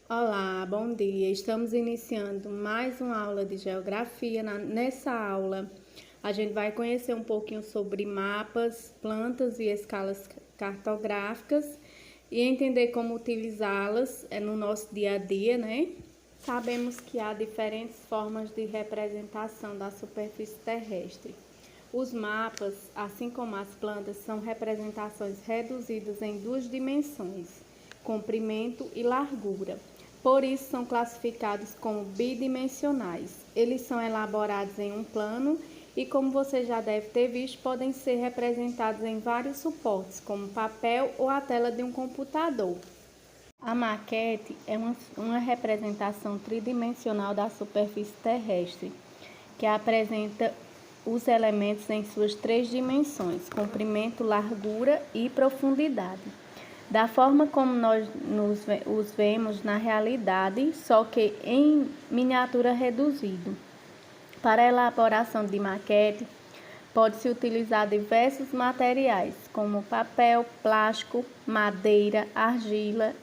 Olá, bom dia. Estamos iniciando mais uma aula de geografia. Nessa aula, a gente vai conhecer um pouquinho sobre mapas, plantas e escalas cartográficas e entender como utilizá-las no nosso dia a dia, né? Sabemos que há diferentes formas de representação da superfície terrestre. Os mapas, assim como as plantas, são representações reduzidas em duas dimensões, comprimento e largura. Por isso, são classificados como bidimensionais. Eles são elaborados em um plano e, como você já deve ter visto, podem ser representados em vários suportes, como papel ou a tela de um computador. A maquete é uma representação tridimensional da superfície terrestre, que apresenta os elementos em suas três dimensões, comprimento, largura e profundidade, da forma como nós os vemos na realidade, só que em miniatura reduzido. Para a elaboração de maquete, pode-se utilizar diversos materiais, como papel, plástico, madeira, argila.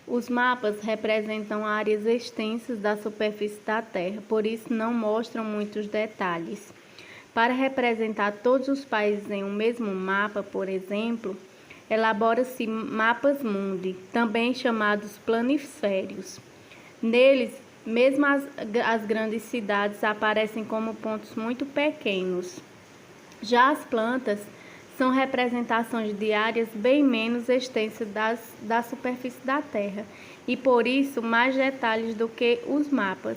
Os mapas representam áreas extensas da superfície da Terra, por isso não mostram muitos detalhes. Para representar todos os países em um mesmo mapa, por exemplo, elabora-se mapas mundi, também chamados planisférios. Neles, mesmo as grandes cidades aparecem como pontos muito pequenos. Já as plantas são representações de áreas bem menos extensas da superfície da Terra e, por isso, mais detalhes do que os mapas.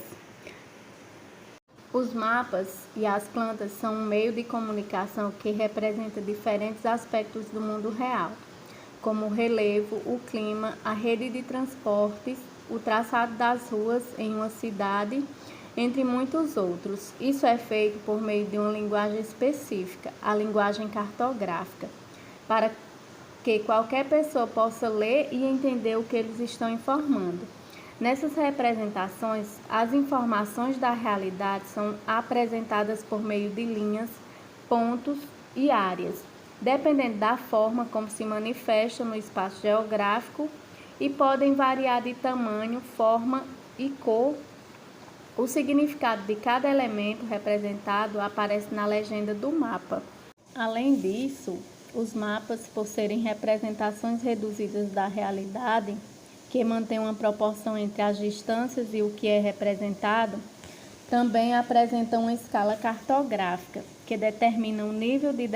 Os mapas e as plantas são um meio de comunicação que representa diferentes aspectos do mundo real, como o relevo, o clima, a rede de transportes, o traçado das ruas em uma cidade, entre muitos outros. Isso é feito por meio de uma linguagem específica, a linguagem cartográfica, para que qualquer pessoa possa ler e entender o que eles estão informando. Nessas representações, as informações da realidade são apresentadas por meio de linhas, pontos e áreas, dependendo da forma como se manifestam no espaço geográfico, e podem variar de tamanho, forma e cor. O significado de cada elemento representado aparece na legenda do mapa. Além disso, os mapas, por serem representações reduzidas da realidade, que mantém uma proporção entre as distâncias e o que é representado, também apresentam uma escala cartográfica, que determina o nível de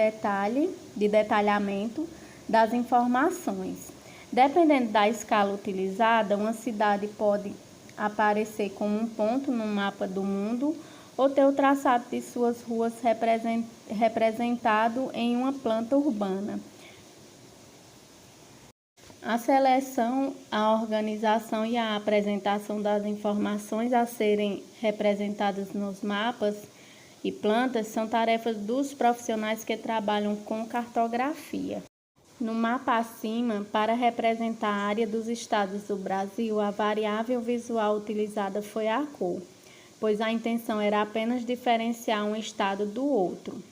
detalhamento das informações. Dependendo da escala utilizada, uma cidade pode aparecer como um ponto no mapa do mundo ou ter o traçado de suas ruas representado em uma planta urbana. A seleção, a organização e a apresentação das informações a serem representadas nos mapas e plantas são tarefas dos profissionais que trabalham com cartografia. No mapa acima, para representar a área dos estados do Brasil, a variável visual utilizada foi a cor, pois a intenção era apenas diferenciar um estado do outro.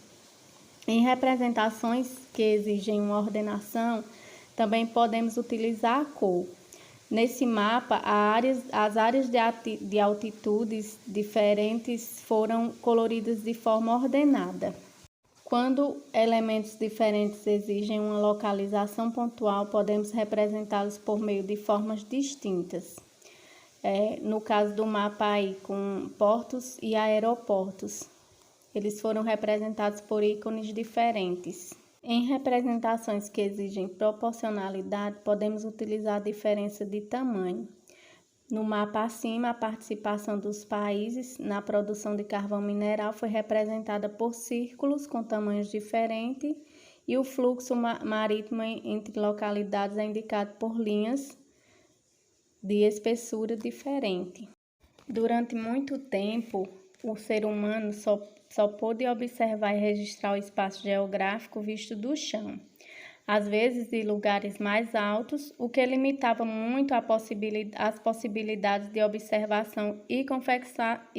Em representações que exigem uma ordenação, também podemos utilizar a cor. Nesse mapa, as áreas de altitudes diferentes foram coloridas de forma ordenada. Quando elementos diferentes exigem uma localização pontual, podemos representá-los por meio de formas distintas. No caso do mapa aí, com portos e aeroportos, eles foram representados por ícones diferentes. Em representações que exigem proporcionalidade, podemos utilizar a diferença de tamanho. No mapa acima, a participação dos países na produção de carvão mineral foi representada por círculos com tamanhos diferentes e o fluxo marítimo entre localidades é indicado por linhas de espessura diferente. Durante muito tempo, o ser humano só pôde observar e registrar o espaço geográfico visto do chão, às vezes de lugares mais altos, o que limitava muito as possibilidades de observação e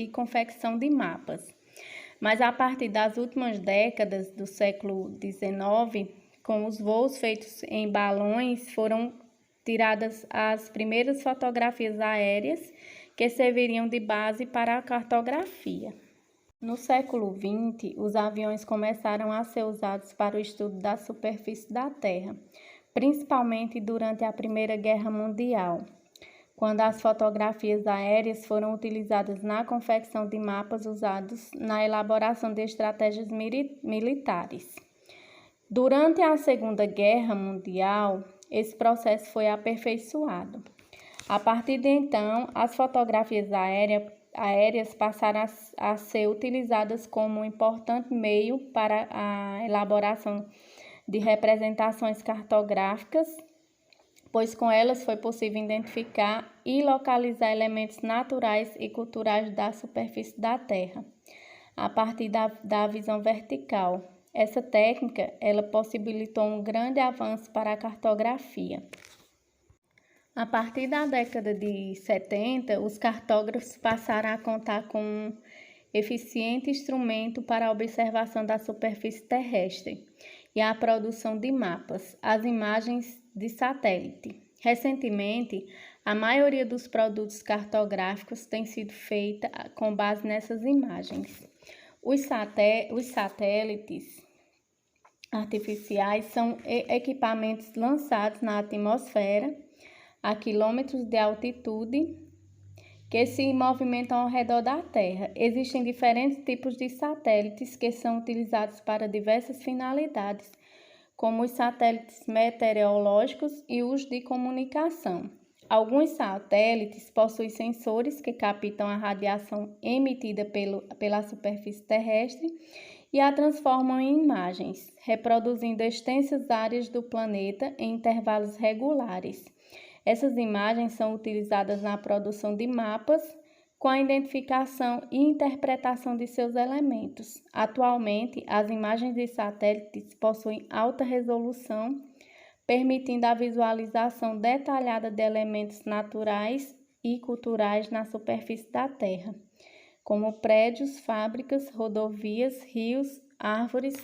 confecção de mapas. Mas a partir das últimas décadas do século XIX, com os voos feitos em balões, foram tiradas as primeiras fotografias aéreas que serviriam de base para a cartografia. No século XX, os aviões começaram a ser usados para o estudo da superfície da Terra, principalmente durante a Primeira Guerra Mundial, quando as fotografias aéreas foram utilizadas na confecção de mapas usados na elaboração de estratégias militares. Durante a Segunda Guerra Mundial, esse processo foi aperfeiçoado. A partir de então, as fotografias aéreas passaram a ser utilizadas como um importante meio para a elaboração de representações cartográficas, pois com elas foi possível identificar e localizar elementos naturais e culturais da superfície da Terra, a partir da visão vertical. Essa técnica, ela possibilitou um grande avanço para a cartografia. A partir da década de 70, os cartógrafos passaram a contar com um eficiente instrumento para a observação da superfície terrestre e a produção de mapas, as imagens de satélite. Recentemente, a maioria dos produtos cartográficos tem sido feita com base nessas imagens. Os satélites artificiais são equipamentos lançados na atmosfera a quilômetros de altitude que se movimentam ao redor da Terra. Existem diferentes tipos de satélites que são utilizados para diversas finalidades, como os satélites meteorológicos e os de comunicação. Alguns satélites possuem sensores que captam a radiação emitida pela superfície terrestre e a transformam em imagens, reproduzindo extensas áreas do planeta em intervalos regulares. Essas imagens são utilizadas na produção de mapas com a identificação e interpretação de seus elementos. Atualmente, as imagens de satélites possuem alta resolução, permitindo a visualização detalhada de elementos naturais e culturais na superfície da Terra, como prédios, fábricas, rodovias, rios, árvores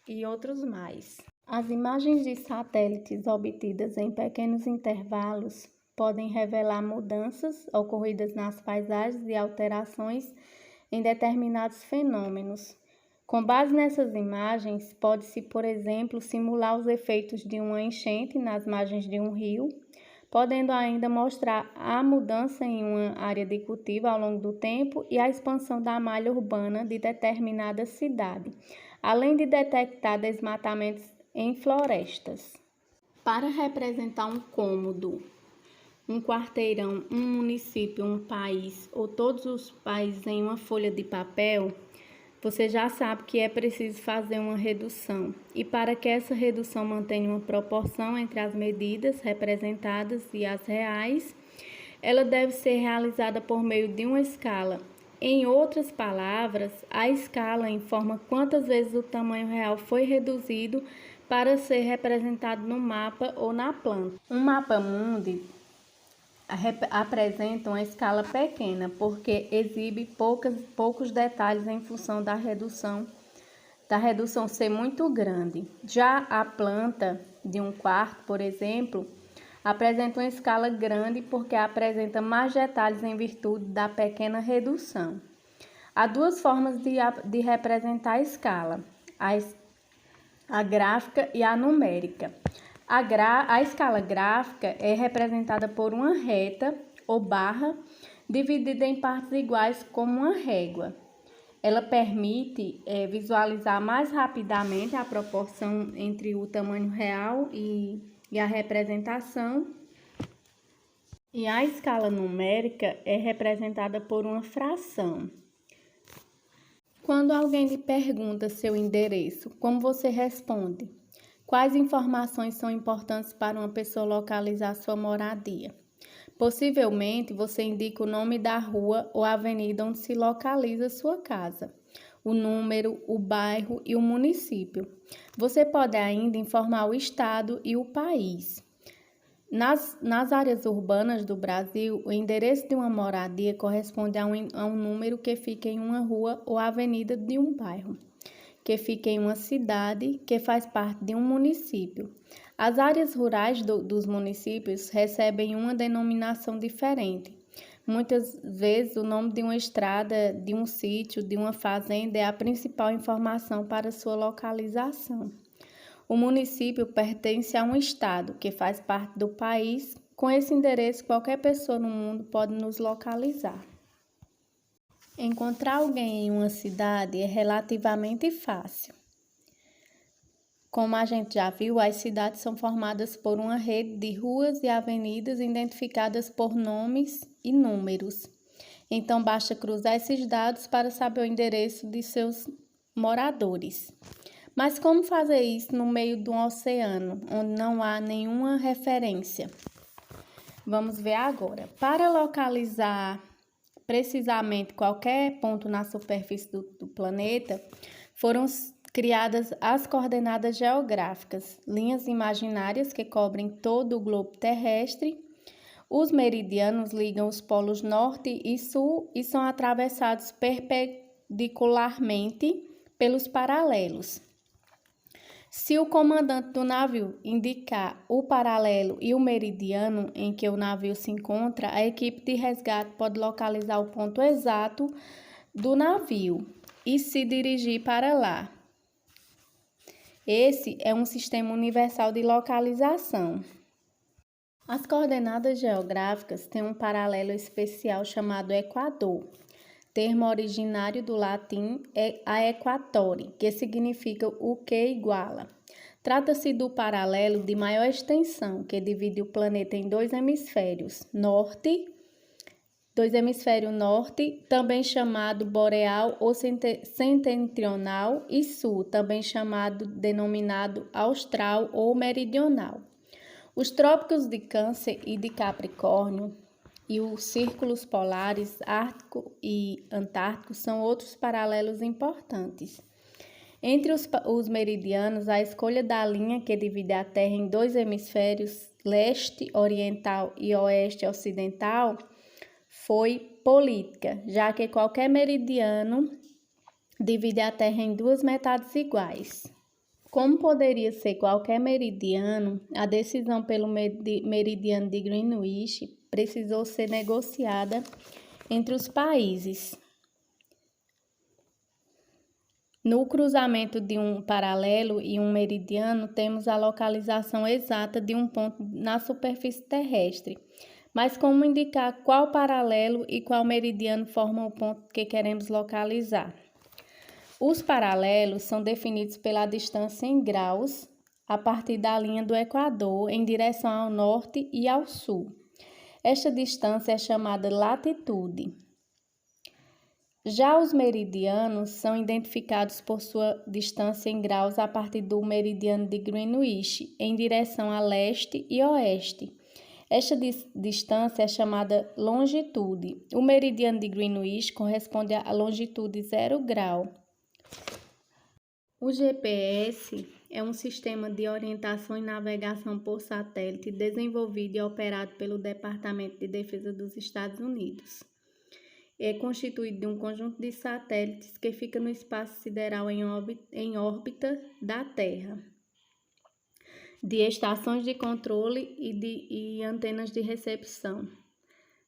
e outros mais. As imagens de satélites obtidas em pequenos intervalos podem revelar mudanças ocorridas nas paisagens e alterações em determinados fenômenos. Com base nessas imagens, pode-se, por exemplo, simular os efeitos de uma enchente nas margens de um rio, podendo ainda mostrar a mudança em uma área de cultivo ao longo do tempo e a expansão da malha urbana de determinada cidade, além de detectar desmatamentos em florestas. Para representar um cômodo, um quarteirão, um município, um país ou todos os países em uma folha de papel, você já sabe que é preciso fazer uma redução. E para que essa redução mantenha uma proporção entre as medidas representadas e as reais, ela deve ser realizada por meio de uma escala. Em outras palavras, a escala informa quantas vezes o tamanho real foi reduzido para ser representado no mapa ou na planta. Um mapa mundi apresenta uma escala pequena porque exibe poucos detalhes em função da redução ser muito grande. Já a planta de um quarto, por exemplo, apresenta uma escala grande porque apresenta mais detalhes em virtude da pequena redução. Há duas formas de representar a escala, a gráfica e a numérica. A escala gráfica é representada por uma reta ou barra dividida em partes iguais como uma régua. Ela permite visualizar mais rapidamente a proporção entre o tamanho real e a representação. E a escala numérica é representada por uma fração. Quando alguém lhe pergunta seu endereço, como você responde? Quais informações são importantes para uma pessoa localizar sua moradia? Possivelmente, você indica o nome da rua ou avenida onde se localiza sua casa, o número, o bairro e o município. Você pode ainda informar o estado e o país. Nas áreas urbanas do Brasil, o endereço de uma moradia corresponde a um número que fica em uma rua ou avenida de um bairro. que fica em uma cidade que faz parte de um município. As áreas rurais dos municípios recebem uma denominação diferente. Muitas vezes, o nome de uma estrada, de um sítio, de uma fazenda é a principal informação para sua localização. O município pertence a um estado que faz parte do país. Com esse endereço, qualquer pessoa no mundo pode nos localizar. Encontrar alguém em uma cidade é relativamente fácil. Como a gente já viu, as cidades são formadas por uma rede de ruas e avenidas identificadas por nomes e números. Então, basta cruzar esses dados para saber o endereço de seus moradores. Mas como fazer isso no meio de um oceano, onde não há nenhuma referência? Vamos ver agora. Para localizar precisamente qualquer ponto na superfície do planeta, foram criadas as coordenadas geográficas, linhas imaginárias que cobrem todo o globo terrestre. Os meridianos ligam os polos norte e sul e são atravessados perpendicularmente pelos paralelos. Se o comandante do navio indicar o paralelo e o meridiano em que o navio se encontra, a equipe de resgate pode localizar o ponto exato do navio e se dirigir para lá. Esse é um sistema universal de localização. As coordenadas geográficas têm um paralelo especial chamado equador, termo originário do latim aequatore, que significa o que iguala. Trata-se do paralelo de maior extensão, que divide o planeta em dois hemisférios norte, também chamado boreal ou setentrional, e sul, também denominado austral ou meridional. Os trópicos de Câncer e de Capricórnio e os círculos polares Ártico e Antártico são outros paralelos importantes. Entre os meridianos, a escolha da linha que divide a Terra em dois hemisférios, leste oriental e oeste ocidental, foi política, já que qualquer meridiano divide a Terra em duas metades iguais. Como poderia ser qualquer meridiano, a decisão pelo meridiano de Greenwich precisou ser negociada entre os países. No cruzamento de um paralelo e um meridiano, temos a localização exata de um ponto na superfície terrestre. Mas como indicar qual paralelo e qual meridiano formam o ponto que queremos localizar? Os paralelos são definidos pela distância em graus a partir da linha do Equador em direção ao norte e ao sul. Esta distância é chamada latitude. Já os meridianos são identificados por sua distância em graus a partir do meridiano de Greenwich em direção a leste e oeste. Esta distância é chamada longitude. O meridiano de Greenwich corresponde à longitude 0 grau. O GPS é um sistema de orientação e navegação por satélite desenvolvido e operado pelo Departamento de Defesa dos Estados Unidos. É constituído de um conjunto de satélites que fica no espaço sideral em órbita da Terra, de estações de controle e antenas de recepção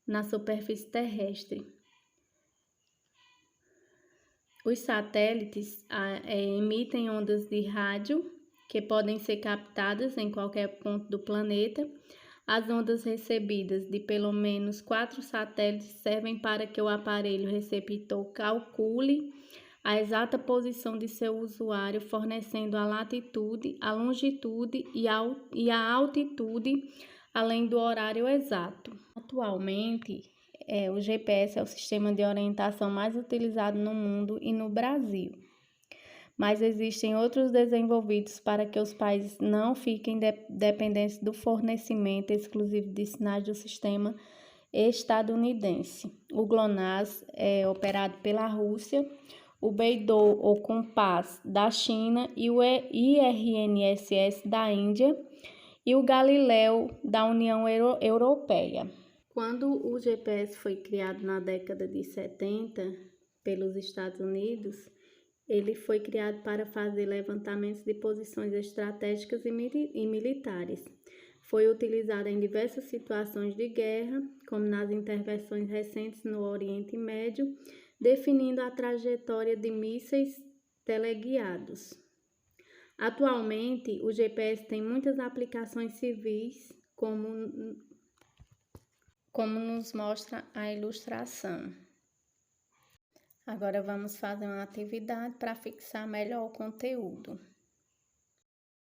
na superfície terrestre. Os satélites emitem ondas de rádio que podem ser captadas em qualquer ponto do planeta. As ondas recebidas de pelo menos 4 satélites servem para que o aparelho receptor calcule a exata posição de seu usuário, fornecendo a latitude, a longitude e a altitude, além do horário exato. Atualmente, o GPS é o sistema de orientação mais utilizado no mundo e no Brasil. Mas existem outros desenvolvidos para que os países não fiquem dependentes do fornecimento exclusivo de sinais do sistema estadunidense. O GLONASS é operado pela Rússia, o Beidou ou Compass da China e o IRNSS da Índia e o Galileu da União Europeia. Quando o GPS foi criado na década de 70 pelos Estados Unidos, Ele foi criado para fazer levantamentos de posições estratégicas e militares. Foi utilizado em diversas situações de guerra, como nas intervenções recentes no Oriente Médio, definindo a trajetória de mísseis teleguiados. Atualmente, o GPS tem muitas aplicações civis, como nos mostra a ilustração. Agora vamos fazer uma atividade para fixar melhor o conteúdo.